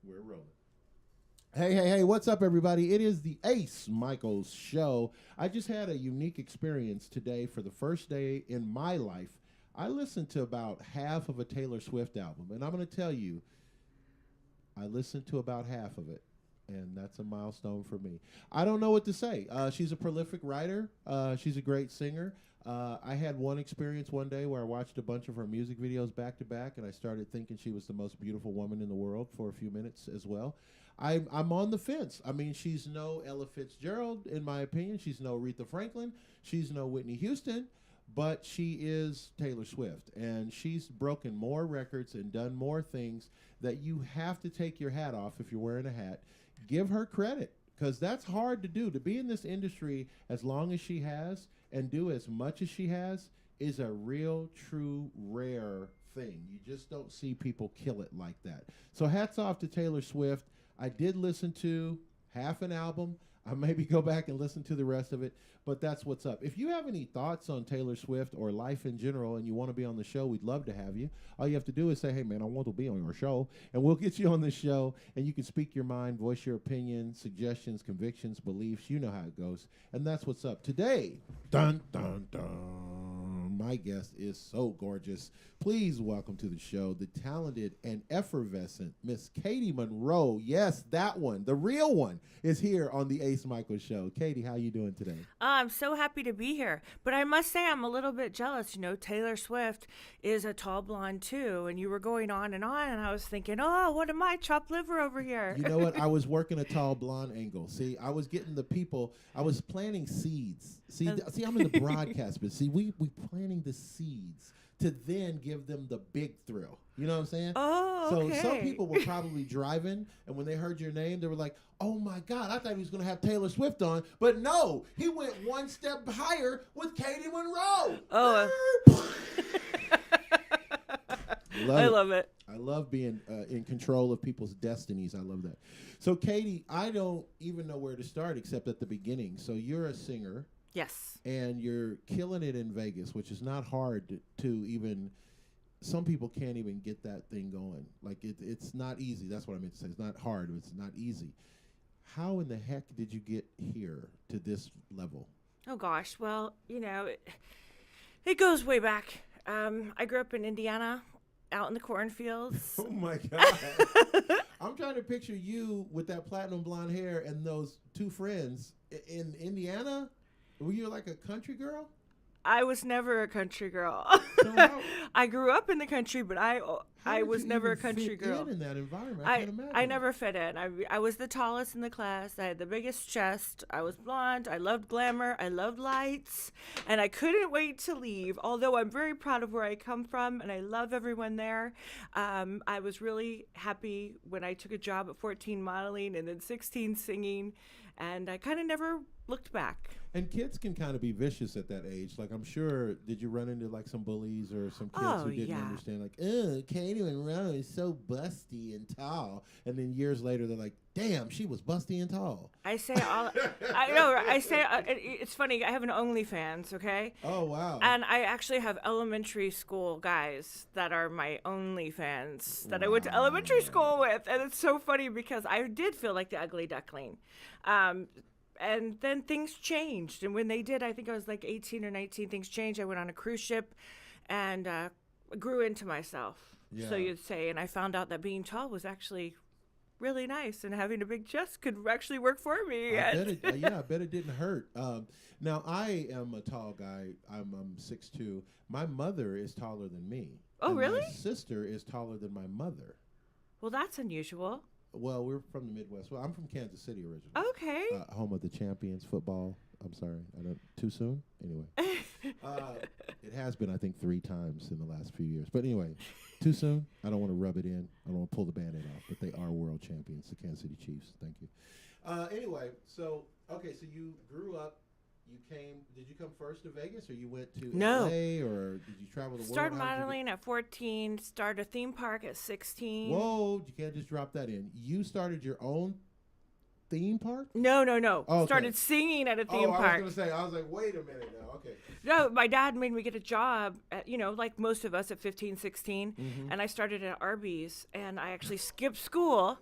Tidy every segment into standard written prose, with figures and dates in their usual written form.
We're rolling. Hey, what's up, everybody? It is the Ace Michaels Show. I just had a unique experience today for the first day in my life. I listened to about half of a Taylor Swift album, and I'm going to tell you, I listened to about half of it, and that's a milestone for me. I don't know what to say. She's a prolific writer. She's a great singer. I had one experience one day where I watched a bunch of her music videos back to back, and I started thinking she was the most beautiful woman in the world for a few minutes as well. I'm on the fence. I mean, she's no Ella Fitzgerald, in my opinion. She's no Aretha Franklin. She's no Whitney Houston. But she is Taylor Swift, and she's broken more records and done more things that you have to take your hat off if you're wearing a hat. Give her credit, because that's hard to do. To be in this industry as long as she has and do as much as she has is a real, true, rare thing. You just don't see people kill it like that. So hats off to Taylor Swift. I did listen to half an album. I maybe go back and listen to the rest of it, but that's what's up. If you have any thoughts on Taylor Swift or life in general and you want to be on the show, we'd love to have you. All you have to do is say, hey, man, I want to be on your show, and we'll get you on the show, and you can speak your mind, voice your opinion, suggestions, convictions, beliefs. You know how it goes, and that's what's up. Today, dun, dun, dun, my guest is so gorgeous. Please welcome to the show the talented and effervescent Miss Katie Monroe. Yes, that one, the real one, is here on the Ace Michaels Show. Katie, how you doing today? I'm so happy to be here. But I must say I'm a little bit jealous. You know, Taylor Swift is a tall blonde too, and you were going on, and I was thinking, oh, what am I, chopped liver over here? You know what? I was working a tall blonde angle. See, I was getting the people. I was planting seeds. See, I'm in the broadcast, but see, we planting the seeds to then give them the big thrill. You know what I'm saying? Oh, okay. So some people were probably driving, and when they heard your name, they were like, oh, my God, I thought he was going to have Taylor Swift on. But no, he went one step higher with Katie Monroe. Oh. I love it. I love being in control of people's destinies. I love that. So, Katie, I don't even know where to start except at the beginning. So you're a singer. Yes. And you're killing it in Vegas, which is not hard to even, some people can't even get that thing going. Like, it's not easy. That's what I meant to say. It's not hard. It's not easy. How in the heck did you get here to this level? Oh, gosh. Well, you know, it goes way back. I grew up in Indiana, out in the cornfields. Oh, my God. I'm trying to picture you with that platinum blonde hair and those two friends in Indiana. Were you like a country girl? I was never a country girl. So I grew up in the country, but I was never a country fit girl. In that environment, I can't imagine. I never fit in. I was the tallest in the class. I had the biggest chest. I was blonde. I loved glamour. I loved lights, and I couldn't wait to leave. Although I'm very proud of where I come from, and I love everyone there. I was really happy when I took a job at 14 modeling, and then 16 singing, and I kind of never looked back. And kids can kind of be vicious at that age. Like, I'm sure, did you run into like some bullies or some kids who didn't understand? Like, Katie Monroe is so busty and tall. And then years later, they're like, damn, she was busty and tall. I say all. I know. I say it's funny. I have an OnlyFans, okay? Oh wow! And I actually have elementary school guys that are my OnlyFans that I went to elementary school with, and it's so funny because I did feel like the ugly duckling. And then things changed, and when they did, I think I was like 18 or 19. Things changed. I went on a cruise ship, and grew into myself. Yeah. So you'd say, and I found out that being tall was actually really nice, and having a big chest could actually work for me. I bet it didn't hurt. Now, I am a tall guy. I'm 6'2". My mother is taller than me. Oh, and really? My sister is taller than my mother. Well, that's unusual. Well, we're from the Midwest. Well, I'm from Kansas City originally. Okay. Home of the champions football. I'm sorry. I don't. Too soon? Anyway. It has been, I think, 3 times in the last few years. But anyway, too soon? I don't want to rub it in. I don't want to pull the Band-Aid off. But they are world champions, the Kansas City Chiefs. Thank you. Anyway, so you grew up. Did you come first to Vegas, or you went to LA, or did you travel the world? Started modeling at 14, started a theme park at 16. Whoa, you can't just drop that in. You started your own theme park? No. Okay. Started singing at a theme park. I was going to say, I was like, wait a minute now. Okay. No, my dad made me get a job at, like most of us at 15, 16. Mm-hmm. And I started at Arby's, and I actually skipped school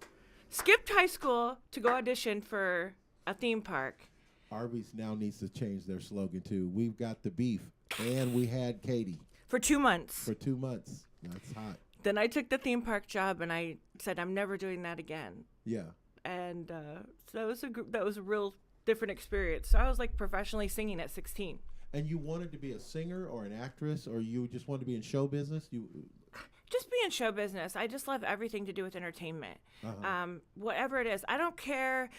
skipped high school to go audition for a theme park. Arby's now needs to change their slogan too. We've got the beef, and we had Katie For 2 months. for 2 months. That's hot. Then I took the theme park job, and I said I'm never doing that again. Yeah. And so that was a real different experience. So I was like professionally singing at 16. And you wanted to be a singer or an actress, or you just wanted to be in show business? Just be in show business. I just love everything to do with entertainment. Uh-huh. Whatever it is, I don't care.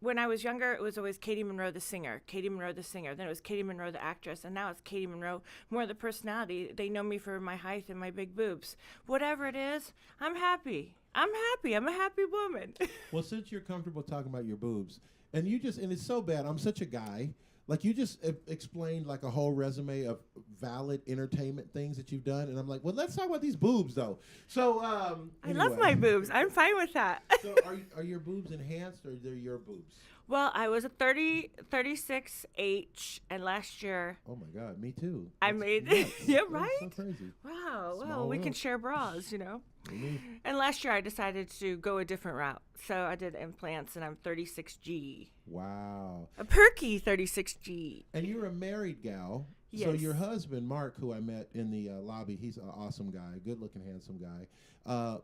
When I was younger, it was always Katie Monroe the singer, Katie Monroe the singer. Then it was Katie Monroe the actress, and now it's Katie Monroe, more the personality. They know me for my height and my big boobs. Whatever it is, I'm happy. I'm happy. I'm a happy woman. Well, since you're comfortable talking about your boobs, and it's so bad. I'm such a guy. Like, you just explained like a whole resume of valid entertainment things that you've done, and I'm like, well, let's talk about these boobs though. So I love my boobs. I'm fine with that. So are your boobs enhanced, or they're your boobs? Well, I was a 36H, and last year Oh my God, me too. I That's made nuts. yeah, That's right? so crazy. Wow, Small well, we can world. share bras, you know. Mhm. And last year I decided to go a different route. So I did implants, and I'm 36G. Wow. A perky 36G. And you're a married gal. So Yes. your husband, Mark, who I met in the lobby, he's an awesome guy, good-looking, handsome guy.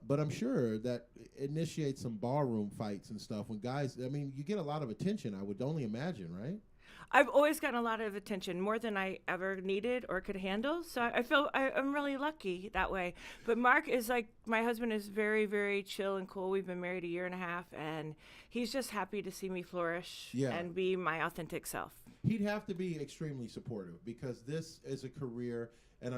But I'm sure that initiates some ballroom fights and stuff when guys, I mean, you get a lot of attention, I would only imagine, right? I've always gotten a lot of attention, more than I ever needed or could handle. So I feel I'm really lucky that way. But Mark is like, my husband is very, very chill and cool. We've been married a year and a half, and he's just happy to see me flourish and be my authentic self. He'd have to be extremely supportive, because this is a career, and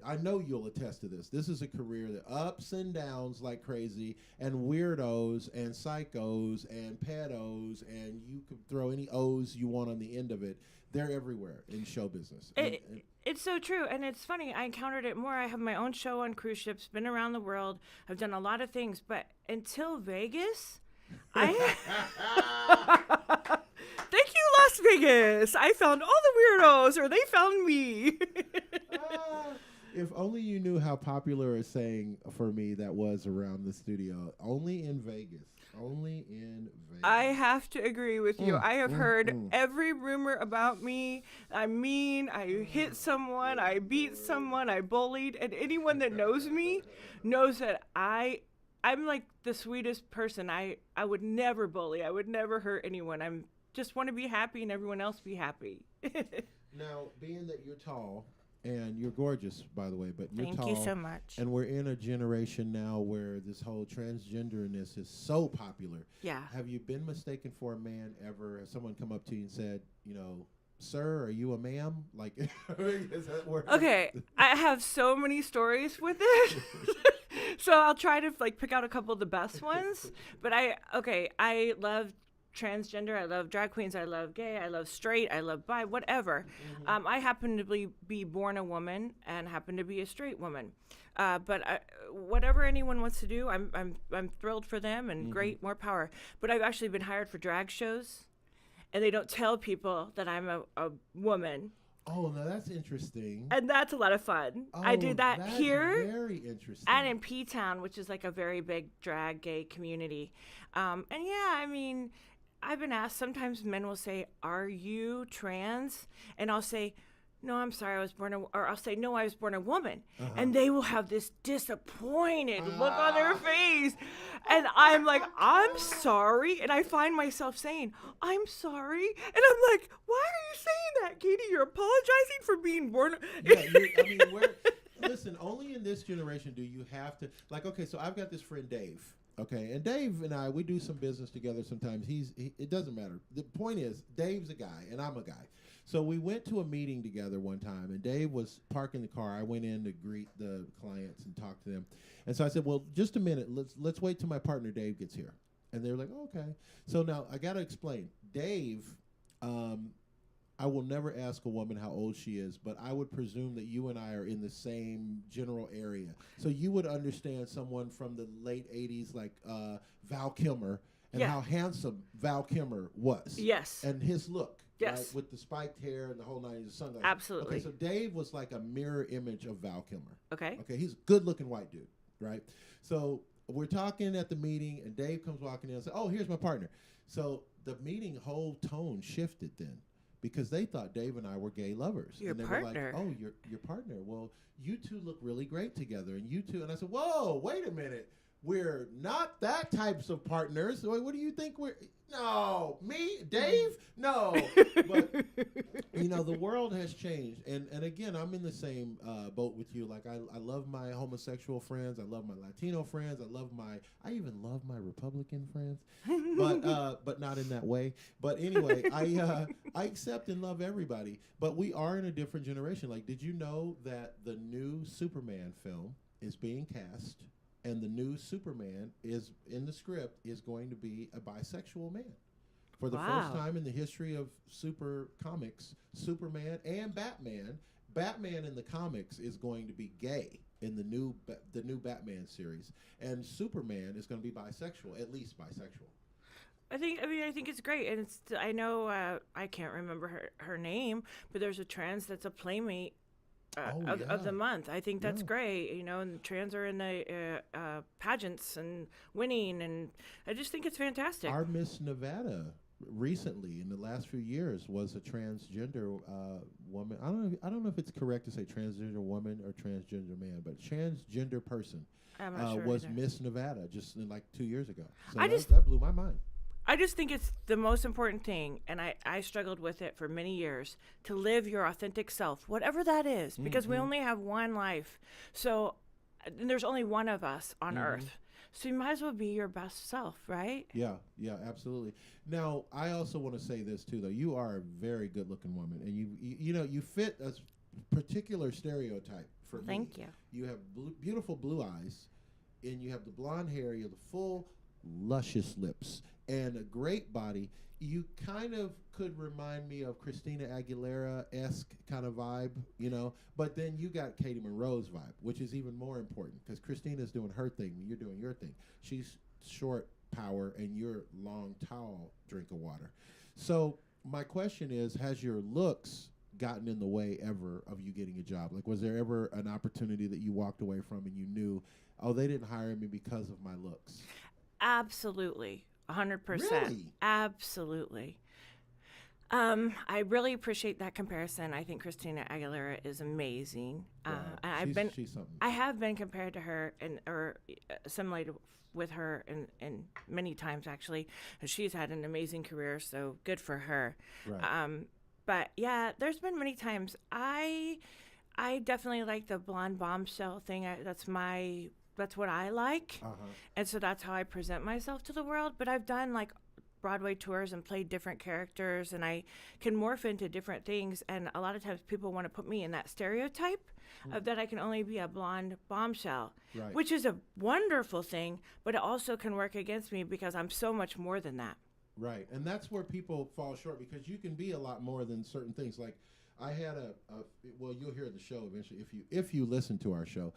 I know you'll attest to this. This is a career that ups and downs like crazy, and weirdos and psychos and pedos, and you could throw any O's you want on the end of it. They're everywhere in show business. It's so true, and it's funny. I encountered it more. I have my own show on cruise ships, been around the world. I've done a lot of things, but until Vegas, Thank you, Las Vegas. I found all the weirdos, or they found me. If only you knew how popular a saying for me that was around the studio. Only in Vegas. Only in Vegas. I have to agree with you. I have heard every rumor about me. I'm mean. I hit someone. I beat someone. I bullied. And anyone that knows me knows that I'm like the sweetest person. I would never bully. I would never hurt anyone. I'm just want to be happy and everyone else be happy. Now, being that you're tall, and you're gorgeous, by the way, but you're tall. Thank you so much. And we're in a generation now where this whole transgenderness is so popular. Yeah. Have you been mistaken for a man ever? Has someone come up to you and said, sir, are you a ma'am? Like, is that where? Okay, I have so many stories with it. So I'll try to pick out a couple of the best ones. But I love transgender, I love drag queens, I love gay, I love straight, I love bi, whatever. I happen to be born a woman and happen to be a straight woman. But whatever anyone wants to do, I'm thrilled for them, and great, more power. But I've actually been hired for drag shows, and they don't tell people that I'm a woman. Oh, now that's interesting. And that's a lot of fun. I do that that's here very interesting. and in P-Town, which is like a very big drag gay community. And yeah, I mean, I've been asked, sometimes men will say, "Are you trans?" And I'll say, "No, I'm sorry, I was born or I'll say, "No, I was born a woman." And they will have this disappointed look on their face. And I'm like, "I'm sorry." And I find myself saying, "I'm sorry." And I'm like, "Why are you saying that, Katie? You're apologizing for being born." Listen, only in this generation do you have to, okay, so I've got this friend, Dave. Okay, and Dave and I, we do some business together sometimes. It doesn't matter. The point is, Dave's a guy, and I'm a guy. So we went to a meeting together one time, and Dave was parking the car. I went in to greet the clients and talk to them. And so I said, well, just a minute. Let's wait till my partner Dave gets here. And they were like, oh, okay. So now I got to explain. Dave, I will never ask a woman how old she is, but I would presume that you and I are in the same general area. So you would understand someone from the late 80s like Val Kilmer and how handsome Val Kilmer was. Yes. And his look. Yes. Right, with the spiked hair and the whole 90s sunglasses. Absolutely. Okay, so Dave was like a mirror image of Val Kilmer. Okay. Okay, he's a good-looking white dude, right? So we're talking at the meeting, and Dave comes walking in and says, "Oh, here's my partner." So the meeting whole tone shifted then, because they thought Dave and I were gay lovers. Your and they partner. were like, "Oh, your partner. Well, you two look really great together, and you two." And I said, "Whoa, wait a minute. We're not that types of partners. What do you think we're? No, me, Dave? No." But the world has changed, and again, I'm in the same boat with you. Like I love my homosexual friends, I love my Latino friends, I even love my Republican friends, but not in that way. But anyway, I accept and love everybody. But we are in a different generation. Like, did you know that the new Superman film is being cast? And the new Superman is in the script is going to be a bisexual man. For the first time in the history of super comics, Superman and Batman in the comics is going to be gay in the new Batman series, and Superman is going to be bisexual, at least bisexual. I think it's great, and I know I can't remember her name, but there's a trans that's a playmate. Of the month. I think that's great, and trans are in the pageants and winning, and I just think it's fantastic. Our Miss Nevada recently, in the last few years, was a transgender woman. I don't know if it's correct to say transgender woman or transgender man, but transgender person was either. Miss Nevada just like 2 years ago. So that blew my mind. I just think it's the most important thing, and I struggled with it for many years, to live your authentic self, whatever that is, because we only have one life. So and there's only one of us on Earth. So you might as well be your best self, right? Yeah, absolutely. Now, I also want to say this, too, though. You are a very good-looking woman, and you fit a particular stereotype for me. Thank you. You have beautiful blue eyes, and you have the blonde hair, you have the full, luscious lips, and a great body. You kind of could remind me of Christina Aguilera-esque kind of vibe, but then you got Katie Monroe's vibe, which is even more important, because Christina's doing her thing, you're doing your thing. She's short power, and you're long, tall drink of water. So my question is, has your looks gotten in the way ever of you getting a job? Like, was there ever an opportunity that you walked away from and you knew, oh, they didn't hire me because of my looks? Absolutely. 100%. Really? Absolutely. I really appreciate that comparison. I think Christina Aguilera is amazing. She's something. I have been compared to her or assimilated with her and many times, actually. She's had an amazing career, so good for her. Right. But yeah, there's been many times. I definitely like the blonde bombshell thing. That's what I like. And so that's how I present myself to the world. But I've done like Broadway tours and played different characters, and I can morph into different things. And a lot of times people want to put me in that stereotype of that I can only be a blonde bombshell, which is a wonderful thing, but it also can work against me because I'm so much more than that. Right. And that's where people fall short, because you can be a lot more than certain things. Like, I had well, you'll hear the show eventually if you listen to our show.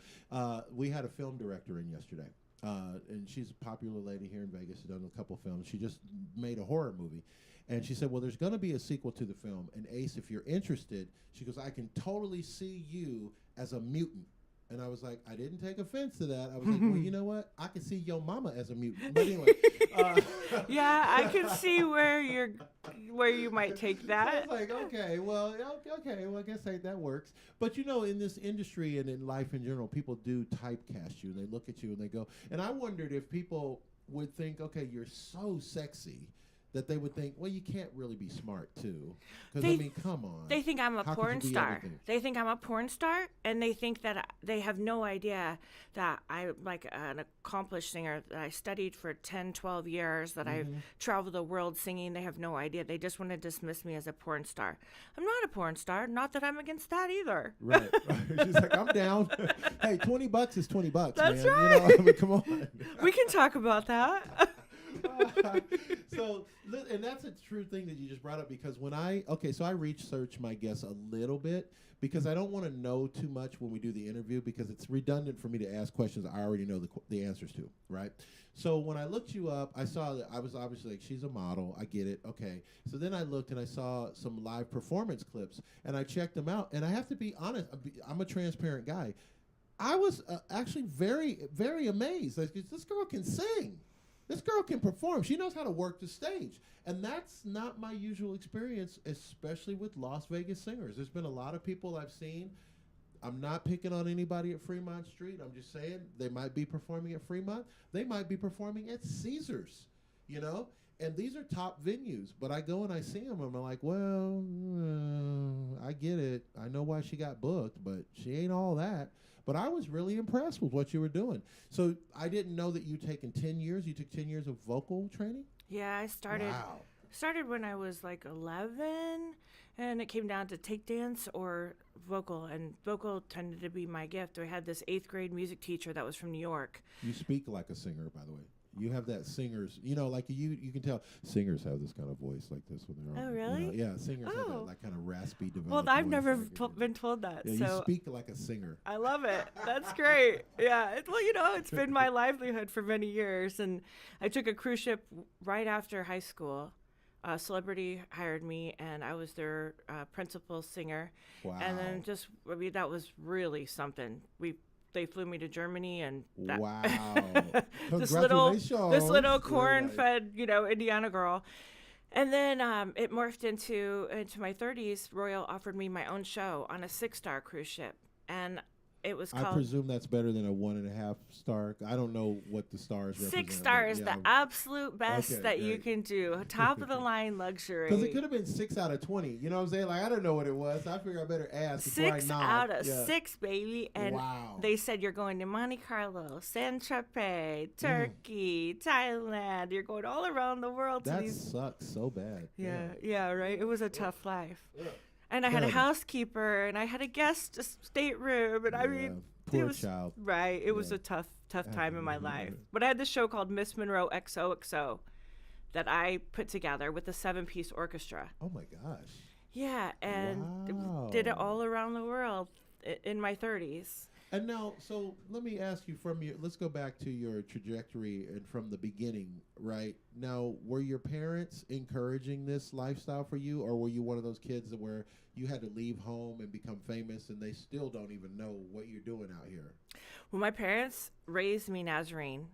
We had a film director in yesterday, and she's a popular lady here in Vegas. She's done a couple films. She just made a horror movie, and she said, well, there's going to be a sequel to the film, and Ace, if you're interested, she goes, I can totally see you as a mutant. And I was like, I didn't take offense to that. I was like, well, you know what? I can see your mama as a mutant. But anyway. Yeah, I can see where you might take that. So I was like, okay, well, I guess that works. But, in this industry and in life in general, people do typecast you. They look at you and they go, and I wondered if people would think, okay, you're so sexy, that they would think, well, you can't really be smart, too. Because, come on. They think I'm a porn star. Everything? They think I'm a porn star, and they think that they have no idea that I'm like an accomplished singer, that I studied for 10, 12 years, that I've traveled the world singing. They have no idea. They just want to dismiss me as a porn star. I'm not a porn star. Not that I'm against that either. Right. She's like, I'm down. Hey, $20 is $20, That's man. right. Come on. We can talk about that. So, and that's a true thing that you just brought up, because so I research my guests a little bit, because I don't want to know too much when we do the interview, because it's redundant for me to ask questions I already know the answers to, right? So when I looked you up, I saw that I was obviously like, she's a model. I get it. Okay. So then I looked and I saw some live performance clips, and I checked them out. And I have to be honest, I'm a transparent guy. I was actually very, very amazed. Like, this girl can sing. This girl can perform. She knows how to work the stage. And that's not my usual experience, especially with Las Vegas singers. There's been a lot of people I've seen. I'm not picking on anybody at Fremont Street. I'm just saying they might be performing at Fremont. They might be performing at Caesars, you know? And these are top venues. But I go and I see them, and I'm like, well, I get it. I know why she got booked, but she ain't all that. But I was really impressed with what you were doing. So I didn't know that you'd taken 10 years. You took 10 years of vocal training? Yeah, I started when I was like 11, and it came down to take dance or vocal, and vocal tended to be my gift. I had this 8th grade music teacher that was from New York. You speak like a singer, by the way. You have that singer's, like you can tell singers have this kind of voice like this when they're on. Oh, really? Yeah, singers have that like kind of raspy developed Well, I've voice never like been told that. Yeah, so you speak like a singer. I love it. That's great. Yeah. It's been my livelihood for many years. And I took a cruise ship right after high school. Celebrity hired me, and I was their principal singer. Wow. And then that was really something. They flew me to Germany, and wow. this little Congratulations. corn-fed, Indiana girl. And then it morphed into my 30s. Royal offered me my own show on a 6-star cruise ship, and it was called. I presume that's better than a 1.5 star. I don't know what the stars represent. 6 stars, the absolute best that you can do. Top of the line luxury. Because it could have been 6 out of 20. You know what I'm saying? Like, I don't know what it was. I figure I better ask before I nod. 6 out of 6, baby. And wow. They said you're going to Monte Carlo, Saint-Tropez, Turkey, Thailand. You're going all around the world. That sucks so bad. Yeah, right? It was a tough life. And I had a housekeeper, and I had a guest stateroom, and I mean, poor it was child. Right. It was a tough time in my life. But I had this show called Miss Monroe XOXO that I put together with a 7-piece orchestra. Oh my gosh. Yeah, and did it all around the world in my 30s. And now, so let me ask you let's go back to your trajectory and from the beginning, right? Now, were your parents encouraging this lifestyle for you, or were you one of those kids where you had to leave home and become famous and they still don't even know what you're doing out here? Well, my parents raised me Nazarene.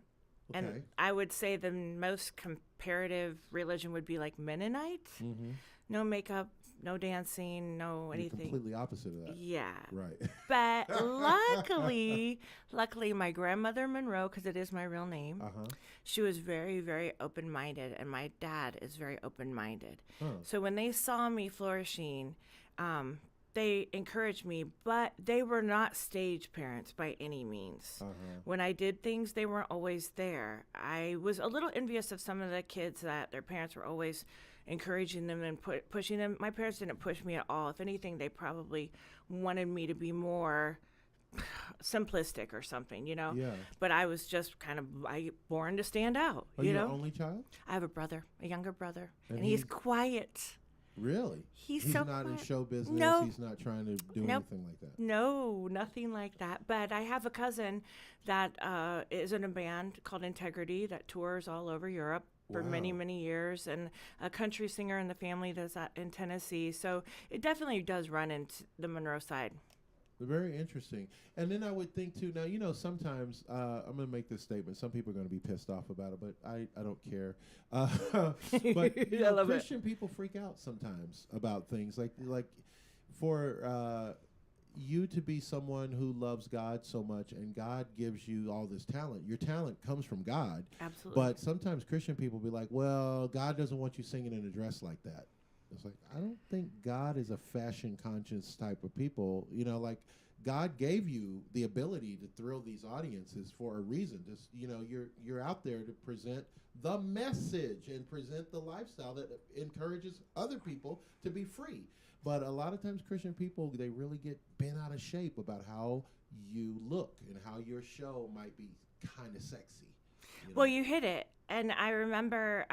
Okay. And I would say the most comparative religion would be like Mennonite. Mm-hmm. No makeup, no dancing, no anything. Completely opposite of that. Yeah. Right. But luckily, my grandmother Monroe, because it is my real name, she was very, very open-minded, and my dad is very open-minded. So when they saw me flourishing, they encouraged me, but they were not stage parents by any means. When I did things, they weren't always there. I was a little envious of some of the kids that their parents were always encouraging them and pushing them. My parents didn't push me at all. If anything, they probably wanted me to be more simplistic or something, Yeah. But I was just kind of born to stand out. Are you the only child? I have a younger brother, and he's quiet. Really? He's so not quiet. In show business. No. He's not trying to do anything like that. No, nothing like that. But I have a cousin that is in a band called Integrity that tours all over Europe for many, many years, and a country singer in the family that's in Tennessee. So it definitely does run into the Monroe side. Very interesting. And then I would think, too, now, sometimes, I'm going to make this statement. Some people are going to be pissed off about it, but I don't care. But Christian people freak out sometimes about things. Like for you to be someone who loves God so much and God gives you all this talent, your talent comes from God. Absolutely. But sometimes Christian people be like, well, God doesn't want you singing in a dress like that. It's like, I don't think God is a fashion conscious type of people. Like God gave you the ability to thrill these audiences for a reason. Just, you're out there to present the message and present the lifestyle that encourages other people to be free. But a lot of times Christian people, they really get bent out of shape about how you look and how your show might be kind of sexy. Well, you hit it. And I remember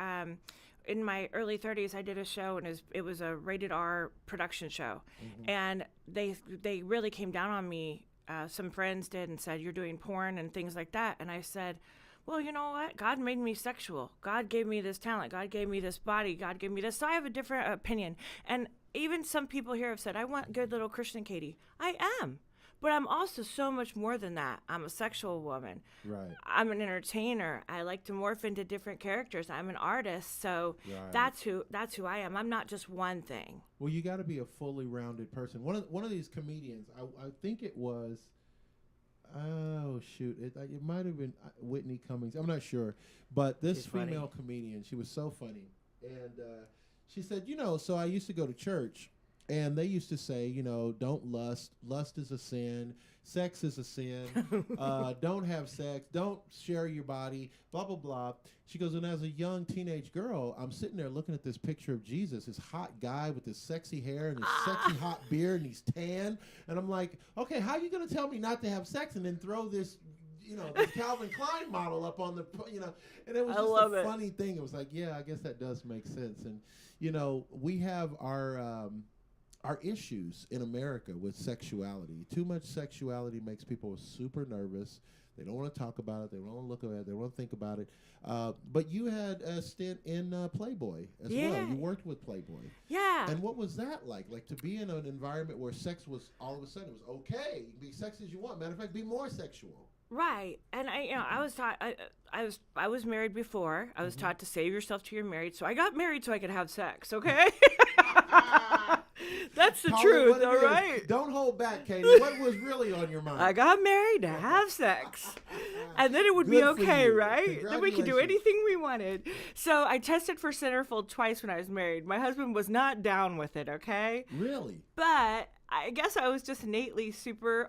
in my early 30s, I did a show, and it was a rated R production show. Mm-hmm. And they really came down on me. Some friends did and said, you're doing porn and things like that. And I said, well, you know what? God made me sexual. God gave me this talent. God gave me this body. God gave me this. So I have a different opinion. And even some people here have said, I want good little Christian Katie. I am. But I'm also so much more than that. I'm a sexual woman. Right. I'm an entertainer. I like to morph into different characters. I'm an artist. So Right. that's who I am. I'm not just one thing. Well, you got to be a fully rounded person. One of these comedians, I think it was, oh shoot, it might have been Whitney Cummings. I'm not sure, but this She's funny. female comedian, she was so funny, and she said, so I used to go to church, and they used to say, don't lust. Lust is a sin. Sex is a sin. Don't have sex. Don't share your body. Blah, blah, blah. She goes, and as a young teenage girl, I'm sitting there looking at this picture of Jesus, this hot guy with this sexy hair and this sexy hot beard, and he's tan. And I'm like, okay, how are you going to tell me not to have sex and then throw this, this Calvin Klein model up on the, and it was just a funny thing. It was like, yeah, I guess that does make sense. And, we have our issues in America with sexuality. Too much sexuality makes people super nervous. They don't want to talk about it. They don't want to look at it. They don't want to think about it. But you had a stint in Playboy as well. You worked with Playboy. Yeah. And what was that like? Like to be in an environment where sex was all of a sudden, it was okay. Be sexy as you want. Matter of fact, be more sexual. Right. And I was taught, I was married before. I was taught to save yourself till you're married. So I got married so I could have sex. Okay. That's the truth, all right? Don't hold back, Katie. What was really on your mind? I got married to have sex. And then it would be okay, right? Then we could do anything we wanted. So I tested for centerfold twice when I was married. My husband was not down with it, okay? Really? But I guess I was just innately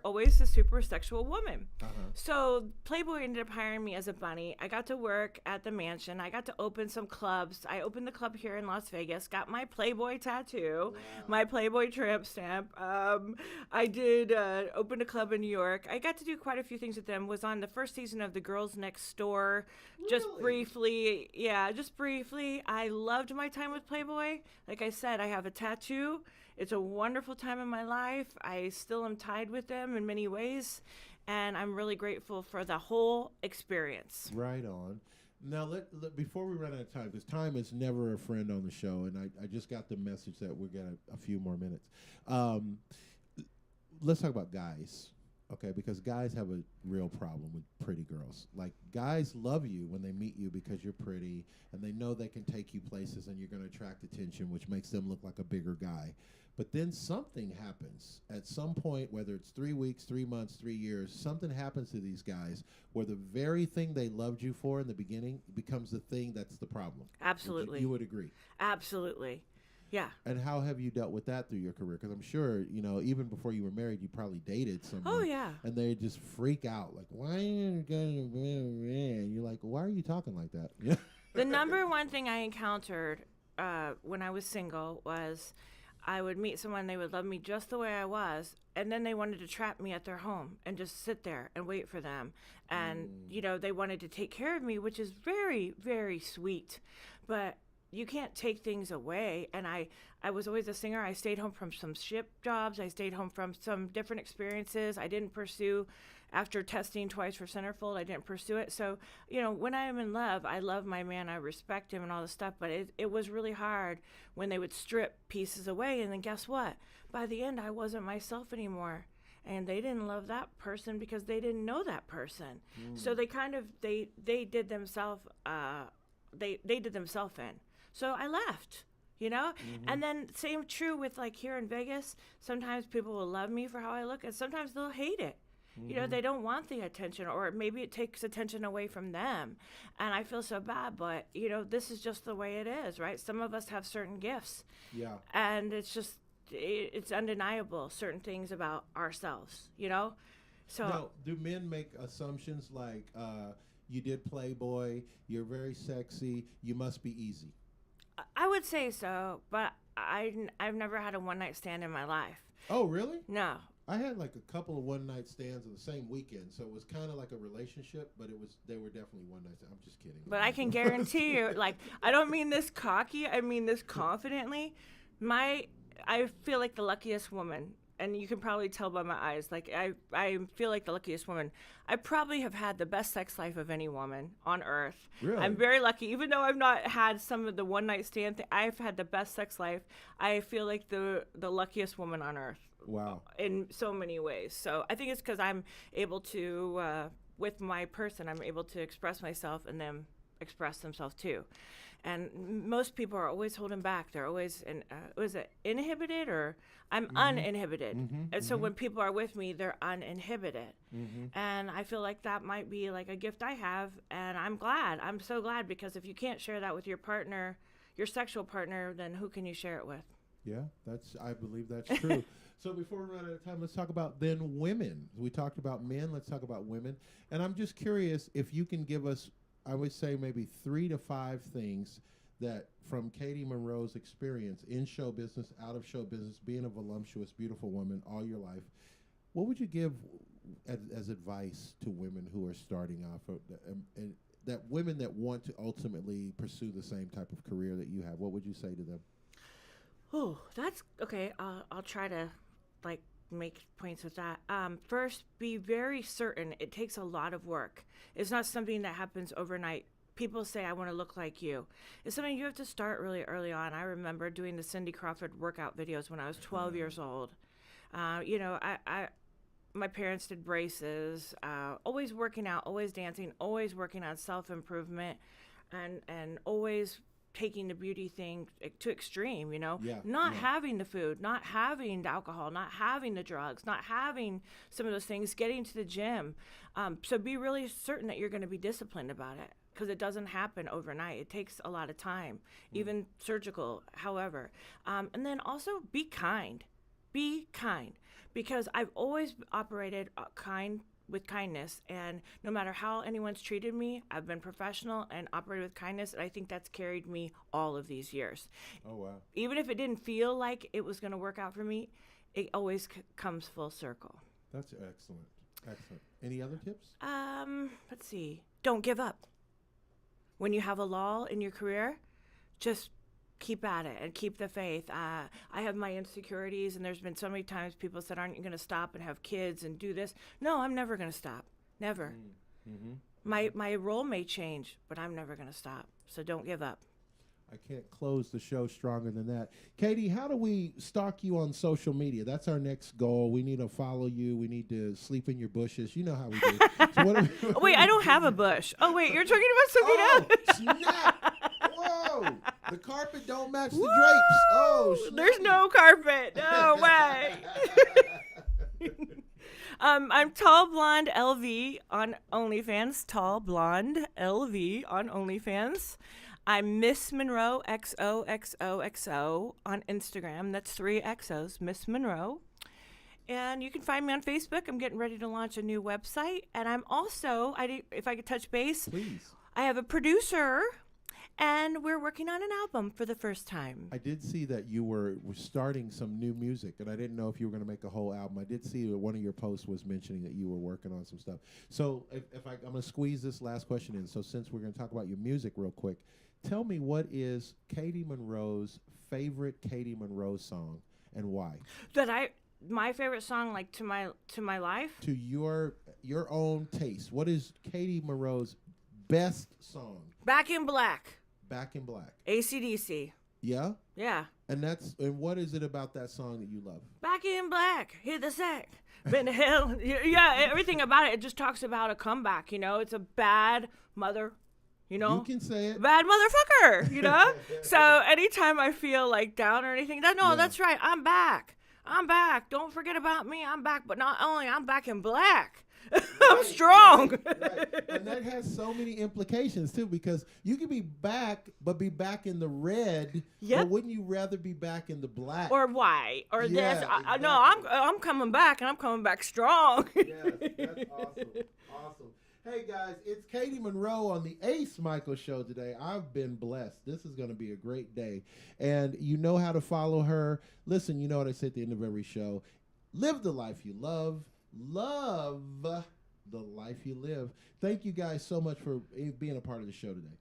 always a super sexual woman. So Playboy ended up hiring me as a bunny. I got to work at the mansion. I got to open some clubs. I opened the club here in Las Vegas, got my Playboy tattoo, my Playboy tramp stamp. I did open a club in New York. I got to do quite a few things with them. Was on the first season of The Girls Next Door. Just briefly. Yeah, just briefly. I loved my time with Playboy. Like I said, I have a tattoo. It's a wonderful time in my life. I still am tied with them in many ways, and I'm really grateful for the whole experience. Right on. Now, before we run out of time, because time is never a friend on the show, and I just got the message that we're getting a few more minutes. Let's talk about guys, okay? Because guys have a real problem with pretty girls. Like, guys love you when they meet you because you're pretty, and they know they can take you places, and you're going to attract attention, which makes them look like a bigger guy. But then something happens at some point, whether it's 3 weeks, 3 months, 3 years, something happens to these guys where the very thing they loved you for in the beginning becomes the thing that's the problem. Absolutely. You would agree. Absolutely. Yeah. And how have you dealt with that through your career? Because I'm sure, even before you were married, you probably dated someone. Oh, yeah. And they just freak out. Like, why are you going to... And you're like, why are you talking like that? The number one thing I encountered when I was single was... I would meet someone, they would love me just the way I was, and then they wanted to trap me at their home and just sit there and wait for them. And, they wanted to take care of me, which is very, very sweet. But you can't take things away. And I was always a singer. I stayed home from some ship jobs. I stayed home from some different experiences. I didn't pursue, after testing twice for centerfold, I didn't pursue it. So, when I am in love, I love my man, I respect him and all this stuff, but it was really hard when they would strip pieces away. And then guess what? By the end, I wasn't myself anymore. And they didn't love that person because they didn't know that person. So they kind of, they did themselves, they did themselves in. So I left. And then same true with like here in Vegas, sometimes people will love me for how I look and sometimes they'll hate it. They don't want the attention, or maybe it takes attention away from them. And I feel so bad, but, this is just the way it is, right? Some of us have certain gifts. Yeah. And it's undeniable, certain things about ourselves, So now, do men make assumptions like, you did Playboy, you're very sexy, you must be easy? I would say so, but I've never had a one-night stand in my life. Oh, really? No. I had like a couple of one-night stands on the same weekend, so it was kind of like a relationship, but they were definitely one-night stands. I'm just kidding. But I can guarantee you, like, I don't mean this cocky, I mean this confidently. I feel like the luckiest woman, and you can probably tell by my eyes, like, I feel like the luckiest woman. I probably have had the best sex life of any woman on earth. Really? I'm very lucky. Even though I've not had some of the one-night stand thing, I've had the best sex life. I feel like the luckiest woman on earth. Wow. in so many ways. So I think it's because I'm able to, with my person, I'm able to express myself and them express themselves too. And most people are always holding back. They're always, was it inhibited or I'm uninhibited. And so when people are with me, they're uninhibited. And I feel like that might be like a gift I have. And I'm glad. I'm so glad, because if you can't share that with your partner, your sexual partner, then who can you share it with? Yeah, I believe that's true. So before we run out of time, let's talk about then women. We talked about men. Let's talk about women. And I'm just curious if you can give us, I would say maybe 3 to 5 things that from Katie Monroe's experience in show business, out of show business, being a voluptuous, beautiful woman all your life, what would you give as advice to women who are starting off, and that women that want to ultimately pursue the same type of career that you have? What would you say to them? Oh, that's okay. I'll try to like make points with that. First, be very certain. It takes a lot of work. It's not something that happens overnight. People say, I want to look like you. It's something you have to start really early on. I remember doing the Cindy Crawford workout videos when I was 12 years old. My parents did braces, always working out, always dancing, always working on self-improvement, and always taking the beauty thing to extreme, not having the food, not having the alcohol, not having the drugs, not having some of those things, getting to the gym. So be really certain that you're going to be disciplined about it, because it doesn't happen overnight. It takes a lot of time, even surgical, however. And then also be kind, because I've always operated with kindness, and no matter how anyone's treated me, I've been professional and operated with kindness, and I think that's carried me all of these years. Oh, wow. Even if it didn't feel like it was going to work out for me, it always comes full circle. That's excellent. Any other tips? Let's see. Don't give up. When you have a lull in your career, just keep at it and keep the faith. I have my insecurities, and there's been so many times people said, aren't you going to stop and have kids and do this? No, I'm never going to stop. Never. My role may change, but I'm never going to stop. So don't give up. I can't close the show stronger than that. Katie, how do we stalk you on social media? That's our next goal. We need to follow you. We need to sleep in your bushes. You know how we do. So wait, I don't have a bush. Oh, wait, you're talking about something else. Snap. Whoa. The carpet don't match the drapes. Oh, snap. There's no carpet. No way. I'm Tall Blonde LV on OnlyFans. Tall Blonde LV on OnlyFans. I'm Miss Monroe, XOXOXO on Instagram. That's 3 XOs, Miss Monroe. And you can find me on Facebook. I'm getting ready to launch a new website. And I'm also, if I could touch base, please. I have a producer, and we're working on an album for the first time. I did see that you were starting some new music, and I didn't know if you were going to make a whole album. I did see that one of your posts was mentioning that you were working on some stuff. So I'm going to squeeze this last question in. So since we're going to talk about your music real quick, tell me, what is Katie Monroe's favorite Katie Monroe song, and why? My favorite song, like to my life? To your own taste. What is Katie Monroe's best song? Back in Black. Back in Black. AC/DC. Yeah? Yeah. And what is it about that song that you love? Back in Black, hit the sack, been to hell. Yeah, everything about it just talks about a comeback, It's a bad mother, You can say it. Bad motherfucker, So anytime I feel like down or anything, that's right, I'm back. Don't forget about me, I'm back. But not only, I'm back in black. I'm strong. Right. And that has so many implications too, because you can be back, but be back in the red. Yep. But wouldn't you rather be back in the black or white or yeah, this? Exactly. No, I'm coming back, and I'm coming back strong. Yes, that's awesome. Hey guys, it's Katie Monroe on the Ace Michael Show today. I've been blessed. This is going to be a great day, and you know how to follow her. Listen, you know what I say at the end of every show: live the life you love. Love the life you live. Thank you guys so much for being a part of the show today.